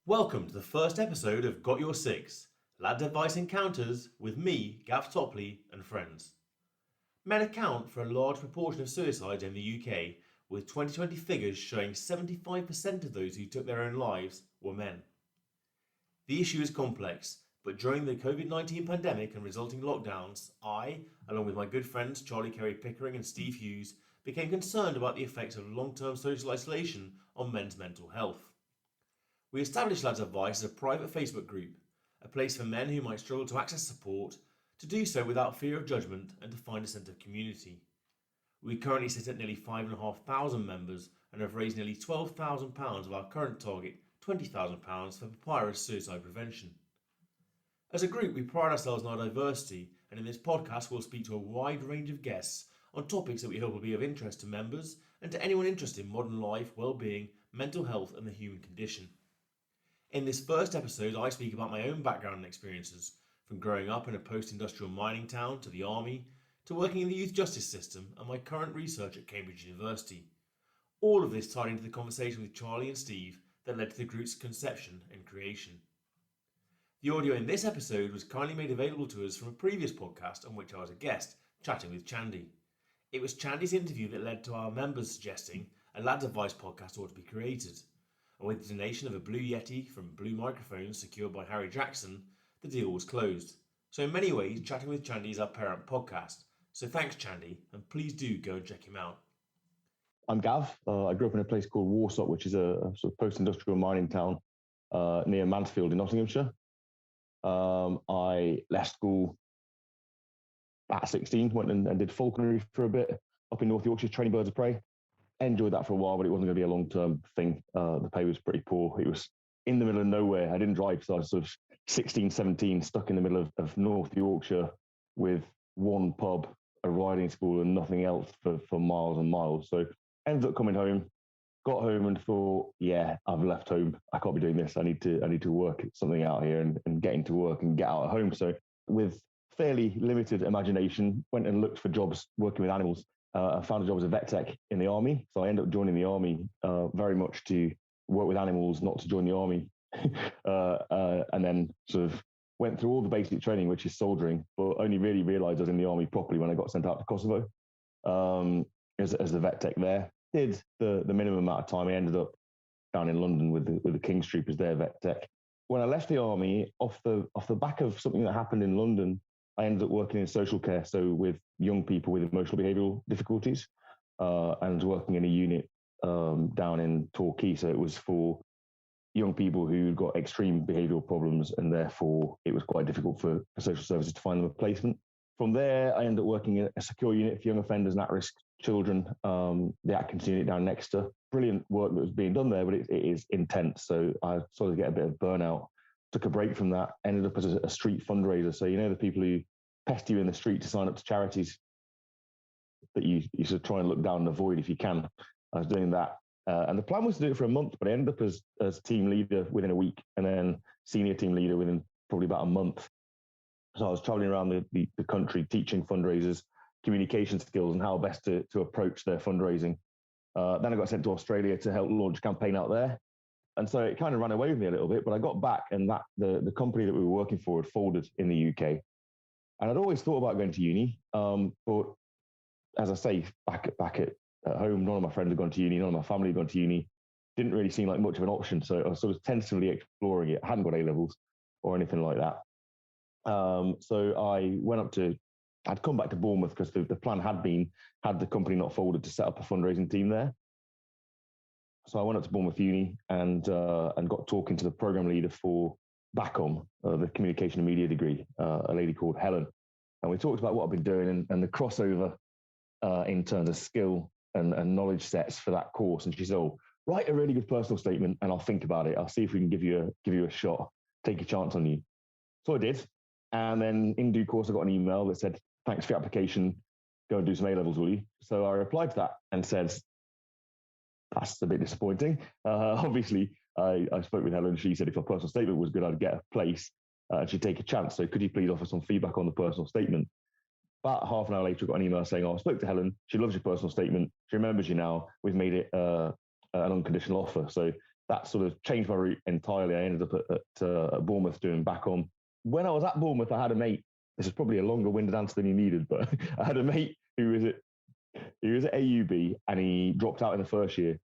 Welcome to the first episode of Got Your Six, Lads Advice Encounters with me, Gav Topley, and friends. Men account for a large proportion of suicides in the UK, with 2020 figures showing 75% of those who took their own lives were men. The issue is complex, but during the COVID-19 pandemic and resulting lockdowns, I, along with my good friends Charlie Kerry Pickering and Steve Hughes, became concerned about the effects of long-term social isolation on men's mental health. We established Lads Advice as a private Facebook group, a place for men who might struggle to access support, to do so without fear of judgment and to find a sense of community. We currently sit at nearly 5,500 members and have raised nearly £12,000 of our current target, £20,000 for papyrus suicide prevention. As a group, we pride ourselves on our diversity, and in this podcast we'll speak to a wide range of guests on topics that we hope will be of interest to members and to anyone interested in modern life, well-being, mental health and the human condition. In this first episode, I speak about my own background and experiences, from growing up in a post-industrial mining town to the army, to working in the youth justice system and my current research at Cambridge University. All of this tied into the conversation with Charlie and Steve that led to the group's conception and creation. The audio in this episode was kindly made available to us from a previous podcast on which I was a guest, chatting with Chandy. It was Chandy's interview that led to our members suggesting a Lads Advice podcast ought to be created. And with the donation of a Blue Yeti from Blue Microphones secured by Harry Jackson, the deal was closed. So in many ways, Chatting with Chandy is our parent podcast. So thanks, Chandy, and please do go and check him out. I'm Gav. I grew up in a place called Warsop, which is a sort of post-industrial mining town near Mansfield in Nottinghamshire. I left school at 16, went and did falconry for a bit up in North Yorkshire, training birds of prey. Enjoyed that for a while, but it wasn't going to be a long-term thing. The pay was pretty poor. It was in the middle of nowhere. I didn't drive, so I was sort of 16, 17, stuck in the middle of North Yorkshire with one pub, a riding school, and nothing else for miles and miles. So ended up coming home, got home and thought, yeah, I've left home. I can't be doing this. I need to work something out here and get into work and get out at home. So with fairly limited imagination, went and looked for jobs working with animals. I found a job as a vet tech in the army. So I ended up joining the army very much to work with animals, not to join the army. And then sort of went through all the basic training, which is soldiering, but only really realised I was in the army properly when I got sent out to Kosovo as a vet tech there. Did the minimum amount of time. I ended up down in London with the King's Troopers there, vet tech. When I left the army, off the back of something that happened in London, I ended up working in social care, so with young people with emotional behavioural difficulties, and working in a unit down in Torquay. So it was for young people who got extreme behavioural problems, and therefore it was quite difficult for social services to find them a placement. From there, I ended up working in a secure unit for young offenders and at-risk children, the Atkins unit down next to. Brilliant work that was being done there, but it is intense. So I sort of get a bit of burnout. Took a break from that, ended up as a street fundraiser. So, you know, the people who pest you in the street to sign up to charities that you sort of try and look down and avoid if you can. I was doing that. And the plan was to do it for a month, but I ended up as team leader within a week and then senior team leader within probably about a month. So I was traveling around the country teaching fundraisers, communication skills and how best to approach their fundraising. Then I got sent to Australia to help launch a campaign out there. And so it kind of ran away with me a little bit, but I got back and the company that we were working for had folded in the UK. And I'd always thought about going to uni, but as I say, back at home, none of my friends had gone to uni, none of my family had gone to uni. Didn't really seem like much of an option, so I was sort of tentatively exploring it. I hadn't got A-levels or anything like that. So I'd come back to Bournemouth because the plan had the company not folded, to set up a fundraising team there. So I went up to Bournemouth Uni and got talking to the program leader for BACOM, the communication and media degree, a lady called Helen. And we talked about what I've been doing and the crossover in terms of skill and knowledge sets for that course. And she said, "Oh, write a really good personal statement and I'll think about it. I'll see if we can give you a shot, take a chance on you." So I did. And then in due course, I got an email that said, "Thanks for your application. Go and do some A-levels, will you?" So I replied to that and said, "That's a bit disappointing." Obviously, I spoke with Helen. She said if her personal statement was good, I'd get a place and she'd take a chance. So could you please offer some feedback on the personal statement? About half an hour later, I got an email saying, "Oh, I spoke to Helen. She loves your personal statement. She remembers you now. We've made it an unconditional offer. So that sort of changed my route entirely. I ended up at Bournemouth doing back on. When I was at Bournemouth, I had a mate. This is probably a longer-winded answer than you needed, but I had a mate who was at AUB, and he dropped out in the first year,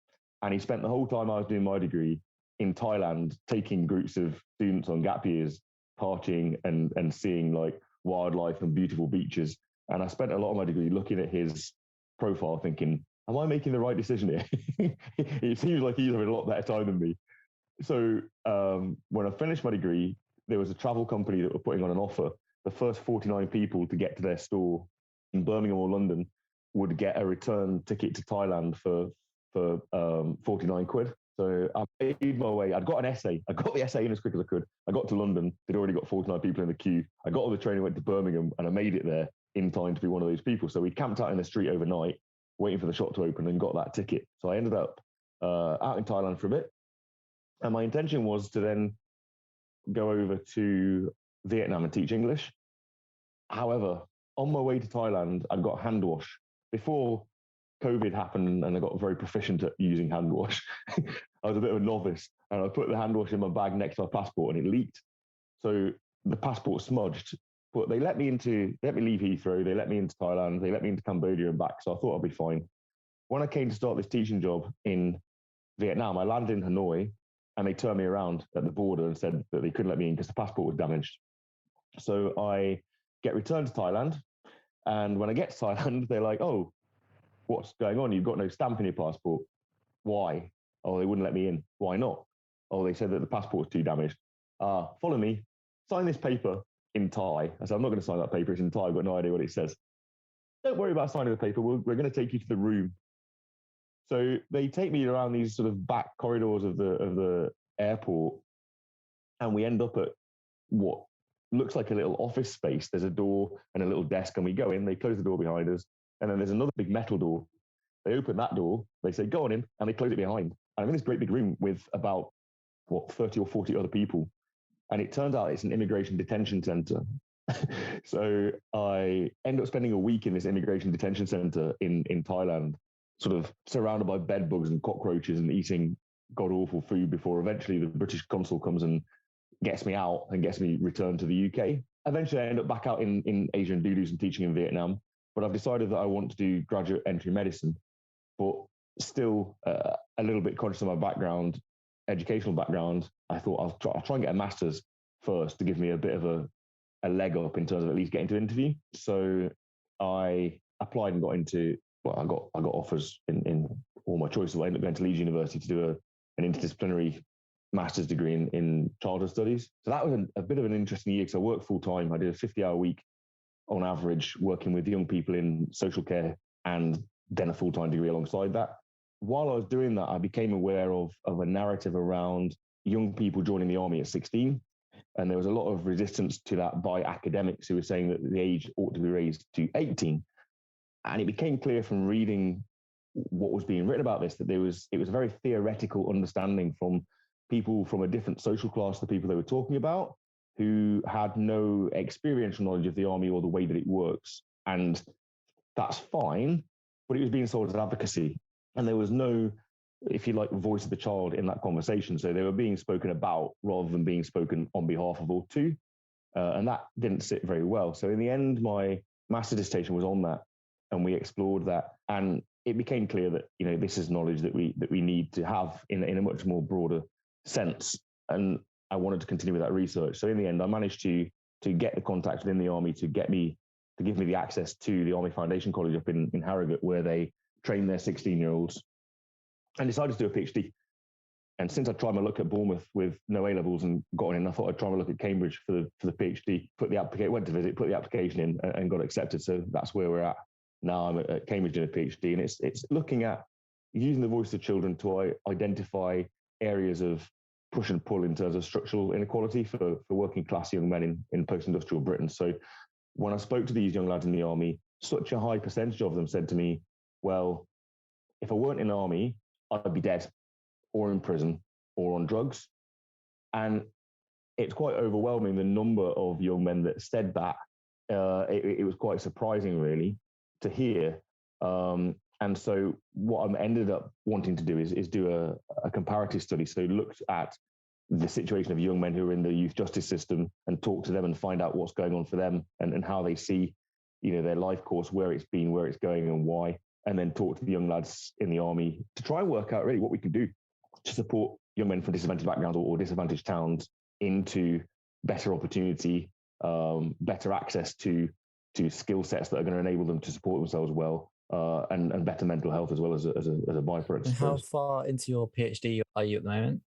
and he spent the whole time I was doing my degree in Thailand, taking groups of students on gap years, partying and seeing like wildlife and beautiful beaches. And I spent a lot of my degree looking at his profile, thinking, am I making the right decision here? It seems like he's having a lot better time than me. So when I finished my degree, there was a travel company that were putting on an offer. The first 49 people to get to their store in Birmingham or London would get a return ticket to Thailand for 49 quid. So I made my way. I'd got an essay. I got the essay in as quick as I could. I got to London. They'd already got 49 people in the queue. I got on the train and went to Birmingham, and I made it there in time to be one of those people. So we camped out in the street overnight, waiting for the shop to open, and got that ticket. So I ended up out in Thailand for a bit. And my intention was to then go over to Vietnam and teach English. However, on my way to Thailand, I'd got hand wash. Before COVID happened and I got very proficient at using hand wash, I was a bit of a novice, and I put the hand wash in my bag next to my passport and it leaked. So the passport smudged, but they let me leave Heathrow, they let me into Thailand, they let me into Cambodia and back. So I thought I'd be fine. When I came to start this teaching job in Vietnam, I landed in Hanoi, and they turned me around at the border and said that they couldn't let me in because the passport was damaged. So I get returned to Thailand. And when I get to Thailand, they're like, oh, what's going on? You've got no stamp in your passport. Why? Oh, they wouldn't let me in. Why not? Oh, they said that the passport was too damaged. Follow me. Sign this paper in Thai. I said, I'm not going to sign that paper. It's in Thai. I've got no idea what it says. Don't worry about signing the paper. We're going to take you to the room. So they take me around these sort of back corridors of the airport, and we end up at what looks like a little office space. There's a door and a little desk, and we go in. They close the door behind us, and then there's another big metal door. They open that door. They say, go on in, and they close it behind. And I'm in this great big room with about 30 or 40 other people, and it turns out it's an immigration detention center. So I end up spending a week in this immigration detention center in Thailand, sort of surrounded by bed bugs and cockroaches and eating god-awful food before eventually the British consul comes and gets me out and gets me returned to the UK. Eventually, I end up back out in Asia and Dudus and teaching in Vietnam. But I've decided that I want to do graduate entry medicine, but still a little bit conscious of my background, educational background. I thought I'll try and get a master's first to give me a bit of a leg up in terms of at least getting to interview. So I applied and got into, well, I got offers in all my choices. I ended up going to Leeds University to do an interdisciplinary master's degree in childhood studies. So that was a bit of an interesting year because I worked full time. I did a 50-hour week on average, working with young people in social care, and then a full-time degree alongside that. While I was doing that, I became aware of a narrative around young people joining the army at 16. And there was a lot of resistance to that by academics who were saying that the age ought to be raised to 18. And it became clear from reading what was being written about this that it was a very theoretical understanding from people from a different social class to the people they were talking about, who had no experiential knowledge of the army or the way that it works. And that's fine, but it was being sold as advocacy. And there was no, if you like, voice of the child in that conversation. So they were being spoken about rather than being spoken on behalf of or to. And that didn't sit very well. So in the end, my master's dissertation was on that, and we explored that. And it became clear that, this is knowledge that we need to have in a much more broader sense. And I wanted to continue with that research. So in the end, I managed to get the contact within the army to give me the access to the Army Foundation College up in Harrogate, where they train their 16-year-olds, and decided to do a PhD. And since I tried my luck at Bournemouth with no A-levels and got in, I thought I'd try my luck at Cambridge for the PhD, went to visit, put the application in, and got accepted. So that's where we're at now. I'm at Cambridge doing a PhD, and it's looking at using the voice of children to identify areas of push and pull in terms of structural inequality for working class young men in post-industrial Britain. So when I spoke to these young lads in the army, such a high percentage of them said to me, well, if I weren't in the army, I'd be dead or in prison or on drugs. And it's quite overwhelming, the number of young men that said that. It was quite surprising, really, to hear. And And so what I ended up wanting to do is do a comparative study. So looked at the situation of young men who are in the youth justice system and talk to them and find out what's going on for them and how they see, their life course, where it's been, where it's going and why, and then talk to the young lads in the army to try and work out really what we can do to support young men from disadvantaged backgrounds or disadvantaged towns into better opportunity, better access to skill sets that are going to enable them to support themselves well, and better mental health as well as a byproduct. And how far into your PhD are you at the moment?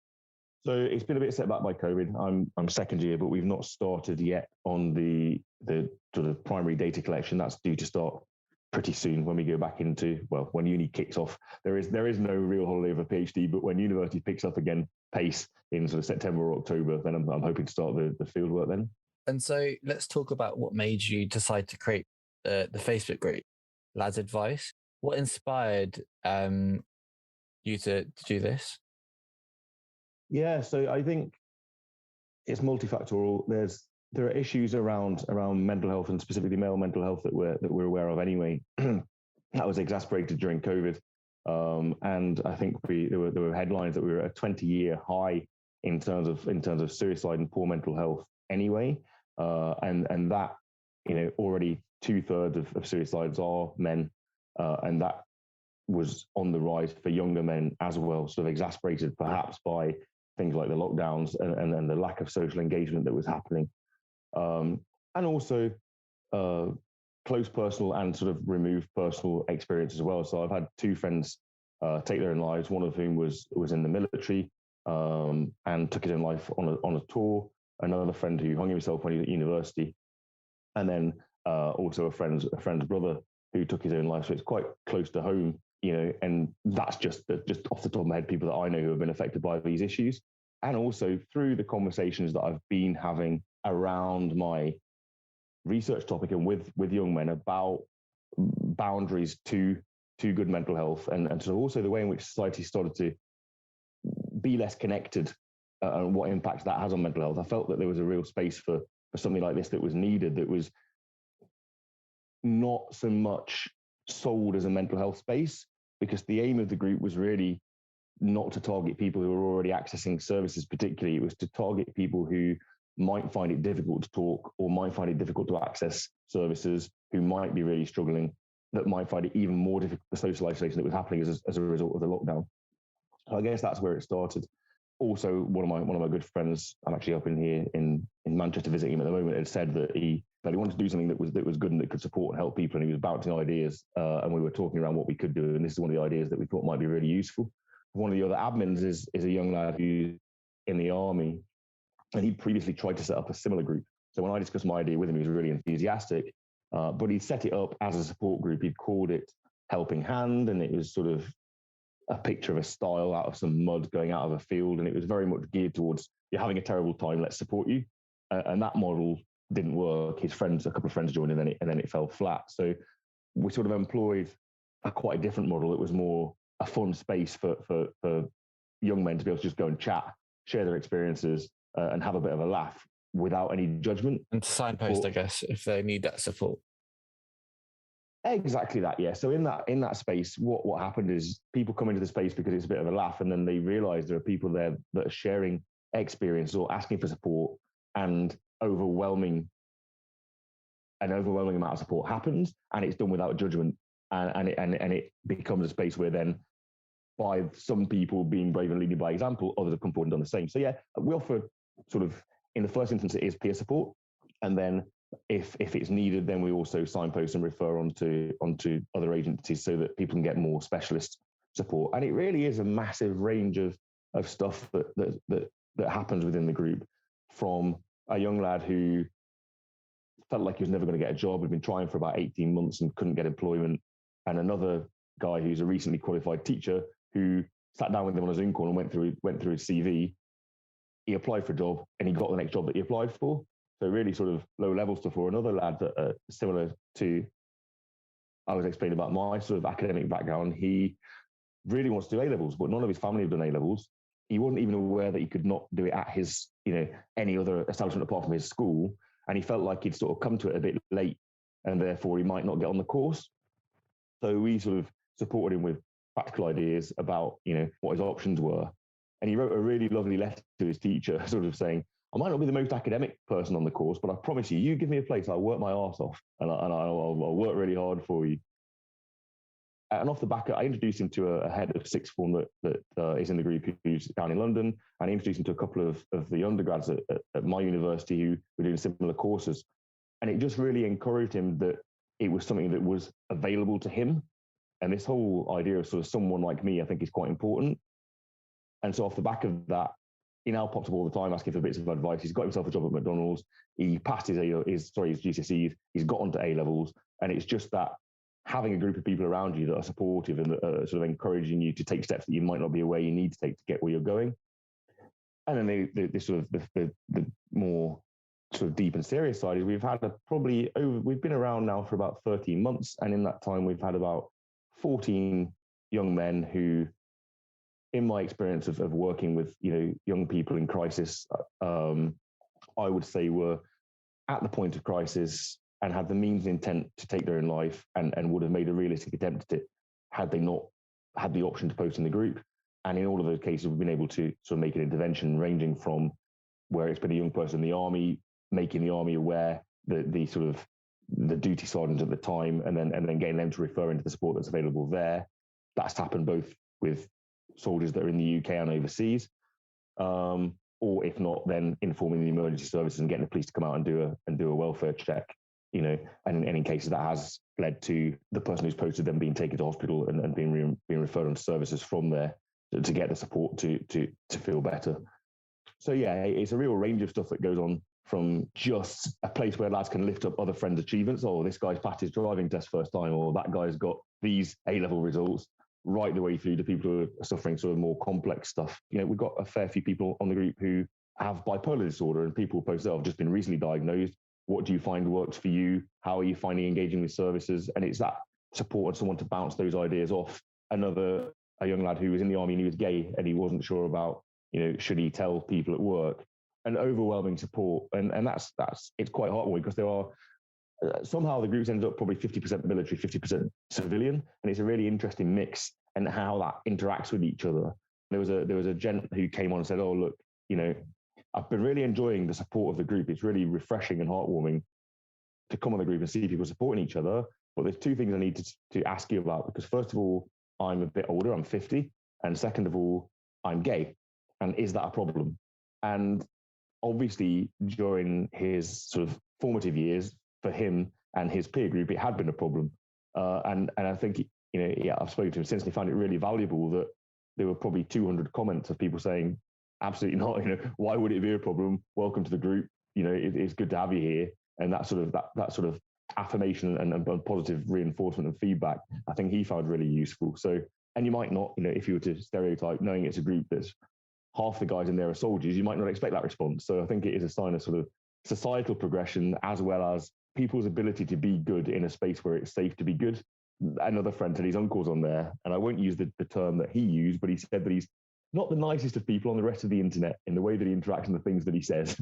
So it's been a bit set back by COVID. I'm second year, but we've not started yet on the sort of primary data collection. That's due to start pretty soon when we go back into, well, when uni kicks off. There is no real holiday of a PhD, but when university picks up again pace in sort of September or October, then I'm hoping to start the field work then. And so let's talk about what made you decide to create the Facebook group, Lads Advice. What inspired you to do this? Yeah, so I think it's multifactorial. There are issues around mental health and specifically male mental health that we're aware of anyway. That was exacerbated during COVID, and I think there were headlines that we were at a 20-year high in terms of suicide and poor mental health anyway, and that already 2/3 of suicides are men, and that was on the rise for younger men as well, sort of exacerbated perhaps by things like the lockdowns and the lack of social engagement that was happening. And also close personal and sort of removed personal experience as well. So I've had two friends take their own lives, one of whom was in the military and took his own life on a tour, another friend who hung himself when he was at university, and then also a friend's brother who took his own life. So it's quite close to home, and that's just off the top of my head, people that I know who have been affected by these issues. And also through the conversations that I've been having around my research topic and with young men about boundaries to good mental health, and so also the way in which society started to be less connected and what impact that has on mental health. I felt that there was a real space for something like this that was needed, that was not so much sold as a mental health space, because the aim of the group was really not to target people who are already accessing services particularly. It was to target people who might find it difficult to talk or might find it difficult to access services, who might be really struggling, that might find it even more difficult, the social isolation that was happening as a result of the lockdown. So I guess that's where it started. Also, one of my good friends, I'm actually up in here in Manchester visiting him at the moment, had said that he wanted to do something that was good and that could support and help people, and he was bouncing ideas, and we were talking around what we could do, and this is one of the ideas that we thought might be really useful. One of the other admins is a young lad who's in the army, and he previously tried to set up a similar group. So when I discussed my idea with him, he was really enthusiastic, but he set it up as a support group. He'd called it Helping Hand, and it was sort of a picture of a stile out of some mud going out of a field, and it was very much geared towards, you're having a terrible time, let's support you. And that model didn't work. A couple of friends joined, and then it fell flat. So we sort of employed quite a different model. It was more a fun space for young men to be able to just go and chat, share their experiences, and have a bit of a laugh without any judgment. And to signpost, I guess, if they need that support. Exactly that, yeah. So in that space, what happened is people come into the space because it's a bit of a laugh, and then they realise there are people there that are sharing experience or asking for support, and an overwhelming amount of support happens, and it's done without judgment, and it becomes a space where then, by some people being brave and leading by example, others have come forward and done the same. So yeah, we offer sort of, in the first instance, it is peer support, and then if it's needed, then we also signpost and refer onto other agencies so that people can get more specialist support. And it really is a massive range of stuff that happens within the group, from a young lad who felt like he was never going to get a job, had been trying for about 18 months and couldn't get employment, and another guy who's a recently qualified teacher who sat down with him on a Zoom call and went through his CV. He applied for a job and he got the next job that he applied for. So really sort of low level stuff. Or another lad that similar to, I was explaining about my sort of academic background, he really wants to do A-levels, but none of his family have done A-levels. He wasn't even aware that he could not do it at his, any other establishment apart from his school. And he felt like he'd sort of come to it a bit late, and therefore he might not get on the course. So we sort of supported him with practical ideas about, what his options were. And he wrote a really lovely letter to his teacher, sort of saying, I might not be the most academic person on the course, but I promise you, you give me a place, I'll work my arse off, and I'll work really hard for you. And off the back, I introduced him to a head of sixth form that is in the group who's down in London, and I introduced him to a couple of the undergrads at my university who were doing similar courses. And it just really encouraged him that it was something that was available to him. And this whole idea of sort of someone like me, I think, is quite important. And so off the back of that, he now pops up all the time asking for bits of advice. He's got himself a job at McDonald's. He passed his GCSEs. He's got onto A levels. And it's just that having a group of people around you that are supportive and that are sort of encouraging you to take steps that you might not be aware you need to take to get where you're going. And then the more sort of deep and serious side is we've been around now for about 13 months. And in that time, we've had about 14 young men who, in my experience of working with young people in crisis, I would say were at the point of crisis and had the means and intent to take their own life and would have made a realistic attempt at it had they not had the option to post in the group. And in all of those cases, we've been able to sort of make an intervention ranging from where it's been a young person in the army, making the army aware that the sort of the duty sergeant at the time, and then getting them to refer into the support that's available there. That's happened both with soldiers that are in the UK and overseas, or if not, then informing the emergency services and getting the police to come out and do a welfare check. And in cases that has led to the person who's posted them being taken to hospital and being referred on to services from there to get the support to feel better. So yeah, it's a real range of stuff that goes on, from just a place where lads can lift up other friends' achievements. Oh, this guy's passed his driving test first time, or that guy's got these A-level results, right the way through to people who are suffering sort of more complex stuff. We've got a fair few people on the group who have bipolar disorder, and people post that I've just been recently diagnosed. What do you find works for you? How are you finding engaging with services? And it's that support and someone to bounce those ideas off. A young lad who was in the army and he was gay and he wasn't sure about, should he tell people at work? An overwhelming support. And that's it's quite heartwarming, because there are somehow the group's ended up probably 50% military, 50% civilian. And it's a really interesting mix and how that interacts with each other. There was a gent who came on and said, oh, look, I've been really enjoying the support of the group. It's really refreshing and heartwarming to come on the group and see people supporting each other. But there's two things I need to ask you about, because first of all, I'm a bit older, I'm 50. And second of all, I'm gay. And is that a problem? And obviously, during his sort of formative years, for him and his peer group, it had been a problem. And I think, I've spoken to him since, and he found it really valuable that there were probably 200 comments of people saying, absolutely not, why would it be a problem? Welcome to the group. It's good to have you here. And that sort of affirmation and positive reinforcement and feedback, I think he found really useful. So, and you might not, if you were to stereotype, knowing it's a group that's half the guys in there are soldiers, you might not expect that response. So I think it is a sign of sort of societal progression, as well as people's ability to be good in a space where it's safe to be good. Another friend said his uncle's on there, and I won't use the term that he used, but he said that he's not the nicest of people on the rest of the internet in the way that he interacts and the things that he says.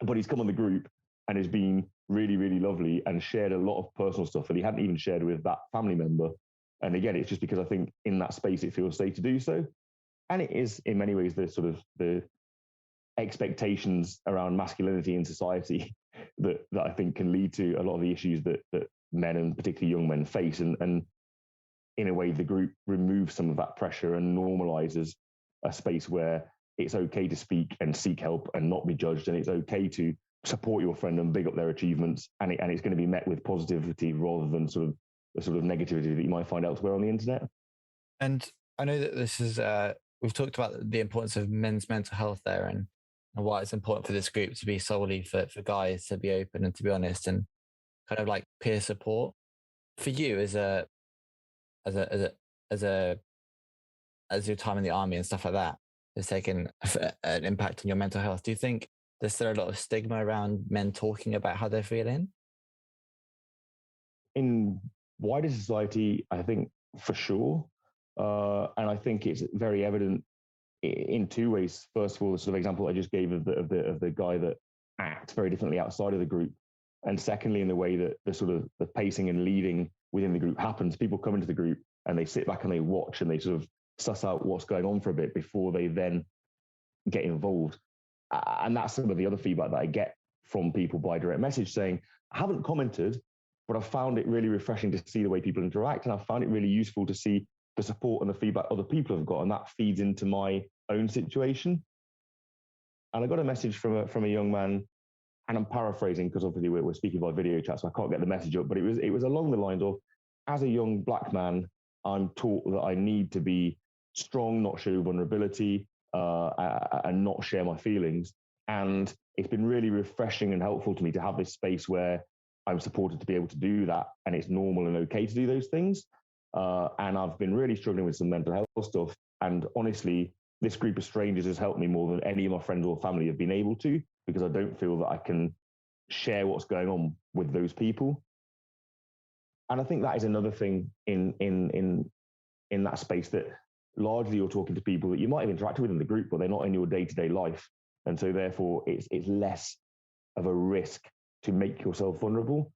But he's come on the group and has been really, really lovely and shared a lot of personal stuff that he hadn't even shared with that family member. And again, it's just because I think in that space it feels safe to do so. And it is in many ways the expectations around masculinity in society that I think can lead to a lot of the issues that men, and particularly young men, face. And in a way, the group removes some of that pressure and normalizes a space where it's okay to speak and seek help and not be judged. And it's okay to support your friend and big up their achievements. And it's going to be met with positivity rather than the sort of negativity that you might find elsewhere on the internet. And I know that this is, we've talked about the importance of men's mental health there, and why it's important for this group to be solely for guys to be open and to be honest, and kind of like peer support. For you as your time in the army and stuff like that has taken an impact on your mental health, do you think there's still a lot of stigma around men talking about how they're feeling? In wider society, I think for sure. And I think it's very evident in two ways. First of all, the sort of example I just gave of the guy that acts very differently outside of the group. And secondly, in the way that the pacing and leading within the group happens. People come into the group and they sit back and they watch and they sort of suss out what's going on for a bit before they then get involved. And that's some of the other feedback that I get from people by direct message saying, I haven't commented, but I've found it really refreshing to see the way people interact. And I've found it really useful to see the support and the feedback other people have got. And that feeds into my own situation. And I got a message from a young man, and I'm paraphrasing because obviously we're speaking by video chat, so I can't get the message up, but it was along the lines of, as a young black man, I'm taught that I need to be strong, not show vulnerability, and not share my feelings. And it's been really refreshing and helpful to me to have this space where I'm supported to be able to do that, and it's normal and okay to do those things. And I've been really struggling with some mental health stuff. And honestly, this group of strangers has helped me more than any of my friends or family have been able to, because I don't feel that I can share what's going on with those people. And I think that is another thing in that space, that largely you're talking to people that you might have interacted with in the group, but they're not in your day-to-day life. And so therefore it's less of a risk to make yourself vulnerable.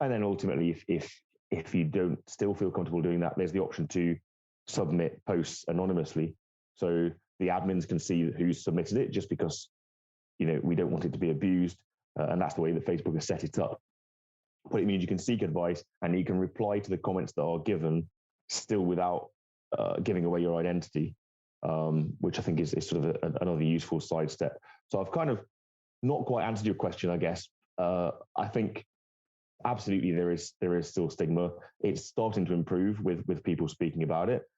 And then ultimately, if you don't still feel comfortable doing that, there's the option to submit posts anonymously. So the admins can see who's submitted it, just because, we don't want it to be abused. And that's the way that Facebook has set it up. But it means you can seek advice and you can reply to the comments that are given still without giving away your identity, which I think is sort of another useful sidestep. So I've kind of not quite answered your question, I guess. I think absolutely there is still stigma. It's starting to improve with people speaking about it,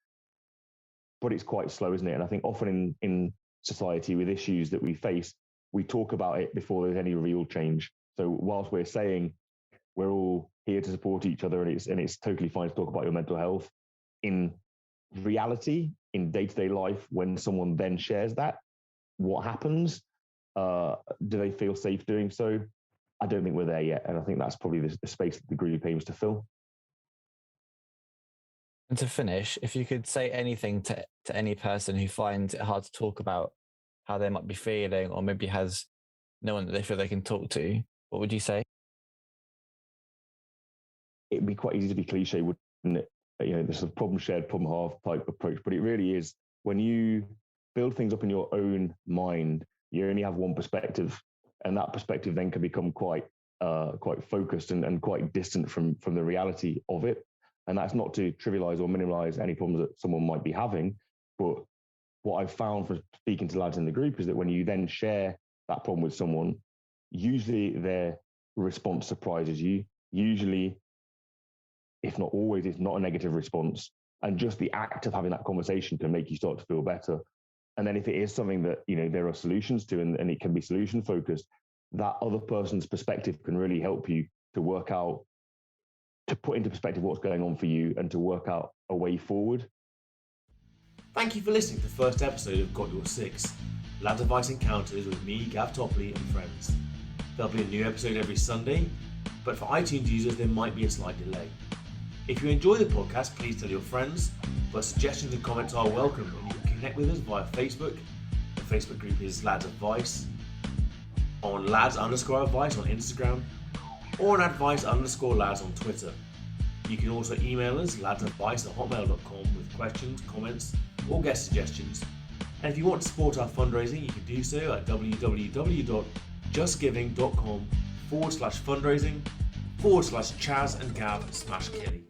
but it's quite slow, isn't it? And I think often in society with issues that we face, we talk about it before there's any real change. So whilst we're saying we're all here to support each other, and it's totally fine to talk about your mental health, in reality, in day-to-day life, when someone then shares that, what happens? Do they feel safe doing so? I don't think we're there yet. And I think that's probably the space that the group aims to fill. And to finish, if you could say anything to any person who finds it hard to talk about how they might be feeling, or maybe has no one that they feel they can talk to, what would you say? It'd be quite easy to be cliche, wouldn't it? This sort of problem shared, problem halved type approach. But it really is, when you build things up in your own mind, you only have one perspective, and that perspective then can become quite focused and quite distant from the reality of it. And that's not to trivialize or minimize any problems that someone might be having, but what I've found from speaking to lads in the group is that when you then share that problem with someone, usually their response surprises you. Usually, if not always, it's not a negative response. And just the act of having that conversation can make you start to feel better. And then if it is something that, there are solutions to, and it can be solution focused, that other person's perspective can really help you to work out, to put into perspective what's going on for you, and to work out a way forward. Thank you for listening to the first episode of Got Your Six, Lad Advice Encounters with me, Gav Topley, and friends. There'll be a new episode every Sunday, but for iTunes users there might be a slight delay. If you enjoy the podcast, please tell your friends, but suggestions and comments are welcome, and you can connect with us via Facebook. The Facebook group is Lads Advice, on lads_advice on Instagram, or on advice_lads on Twitter. You can also email us, ladsadvice@hotmail.com, with questions, comments, or guest suggestions. And if you want to support our fundraising, you can do so at www.justgiving.com/fundraising/Chaz and Gav /Kelly.